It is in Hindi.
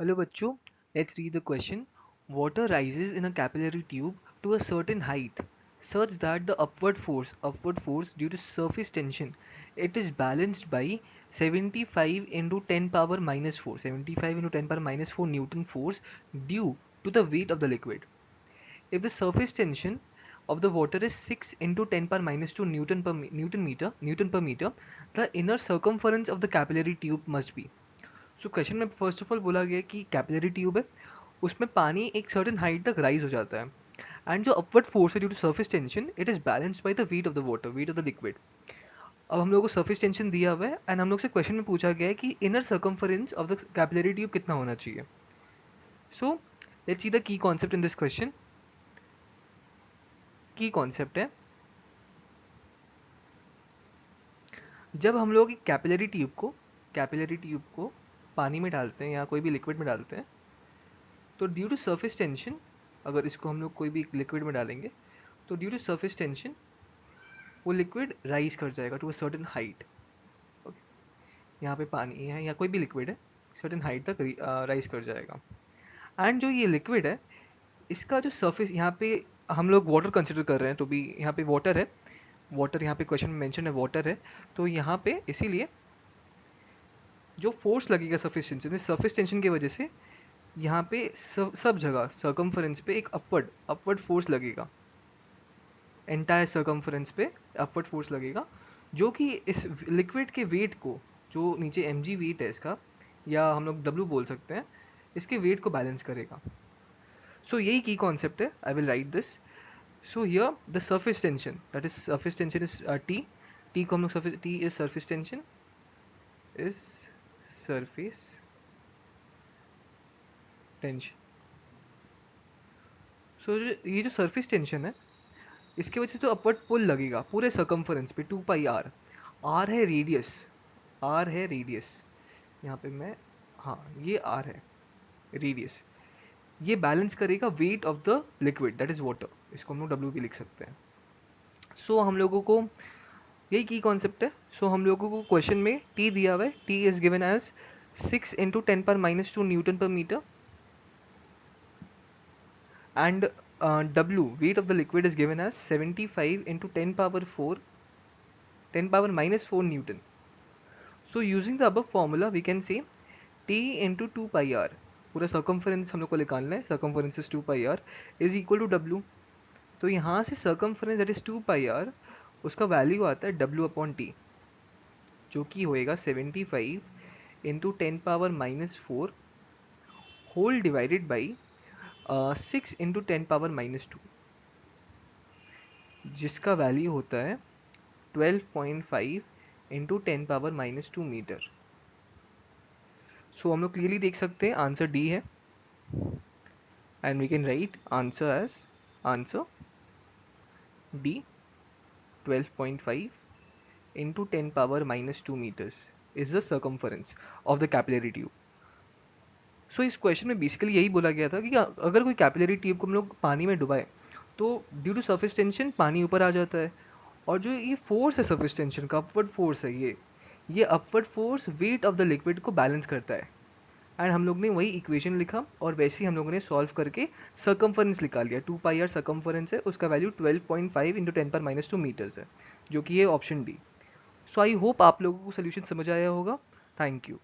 Hello बच्चों, let's read the question. Water rises in a capillary tube to a certain height such that the upward force due to surface tension, it is balanced by 75 into 10 power minus 4, 75 into 10 power minus 4 Newton force due to the weight of the liquid. If the surface tension of the water is 6 into 10 power minus 2 Newton per meter, the inner circumference of the capillary tube must be. So question में फर्स्ट ऑफ ऑल बोला गया कि कैपिलरी ट्यूब है, उसमें पानी एक सर्टेन हाइट तक राइज हो जाता है एंड जो अपवर्ड फोर्स है due to surface tension it is balanced by the weight of the water, weight of the liquid. अब हम लोग को सर्फेस टेंशन दिया हुआ है एंड हम लोग से क्वेश्चन में पूछा गया है कि inner circumference of the capillary tube कितना होना चाहिए. So let's see the key concept in this question. की कॉन्सेप्ट है, जब हम लोग कैपिलरी ट्यूब को पानी में डालते हैं या कोई भी लिक्विड में डालते हैं, तो ड्यू टू सरफेस टेंशन, अगर इसको हम लोग कोई भी लिक्विड में डालेंगे तो ड्यू टू सरफेस टेंशन वो लिक्विड राइज कर जाएगा to a certain height. Okay, यहाँ पे पानी है या कोई भी लिक्विड है, सर्टेन हाइट तक राइज कर जाएगा. एंड जो ये लिक्विड है, इसका जो सरफेस, यहाँ पे हम लोग वाटर कंसिडर कर रहे हैं, तो भी यहाँ पे वाटर है, वाटर यहाँ पे क्वेश्चन में मेंशन है वाटर है, तो यहाँ पे इसीलिए जो फोर्स लगेगा सर्फेस टेंशन की वजह से यहाँ पे सब जगह सर्कमफरेंस पे एक अपवर्ड फोर्स लगेगा, एंटायर सर्कमफरेंस पे अपवर्ड फोर्स लगेगा, जो कि इस लिक्विड के वेट को, जो नीचे mg वेट है इसका, या हम लोग w बोल सकते हैं, इसके वेट को बैलेंस करेगा. सो यही की कॉन्सेप्ट है. I will write this. So here the surface tension, that is surface tension is T को हम लोग surface, T is surface tension, is surface tension. So ये जो सरफेस टेंशन है, इसकी वजह से तो अपवर्ड पुल लगेगा पूरे सर्कमफरेंस पे 2 पाई आर. आर है रेडियस, आर है रेडियस, यहाँ पे मैं, हाँ ये आर है रेडियस. ये बैलेंस करेगा wait of the liquid, that is water. इसको हम लोग डब्ल्यू भी लिख सकते हैं. सो हम लोगों को यही की कॉन्सेप्ट है. सो हम लोगों को क्वेश्चन में टी दिया हुआ है, T is given as 6 into 10 पर minus 2 newton per metre and W, weight of the liquid, is given as 75 into 10 power 4, 10 power minus 4 Newton. So using the above formula we can say T into 2 pi r, पूरा सर्कमफरेंस हम लोग को निकालना है, circumference is 2 pi r is equal to W. तो यहाँ से circumference that is 2 pi r, उसका वैल्यू आता है W अपॉन टी, जो कि होएगा 75 into 10 power minus 4 whole divided by 6 into 10 power minus 2, जिसका वैल्यू होता है 12.5 into 10 power minus 2 metre. So हम लोग क्लियरली देख सकते हैं आंसर डी है, and we can write answer as answer D, 12.5 into 10 power minus 2 metres is the circumference of the capillary tube. So इस क्वेश्चन में बेसिकली यही बोला गया था कि अगर कोई कैपिलरी ट्यूब को हम लोग पानी में डुबाए तो ड्यू टू सरफेस टेंशन पानी ऊपर आ जाता है, और जो ये फोर्स है सरफेस टेंशन का, अपवर्ड फोर्स है, ये upward force weight of the liquid को बैलेंस करता है. एंड हम लोग ने वही इक्वेशन लिखा और वैसे ही हम लोगों ने सॉल्व करके सर्कमफरेंस निकाल लिया. 2 पाई आर सर्कमफरेंस है, उसका वैल्यू 12.5 इंटू 10 पर माइनस 2 मीटर्स है, जो कि ये option D. So I hope आप लोगों को सोल्यूशन समझ आया होगा. Thank you.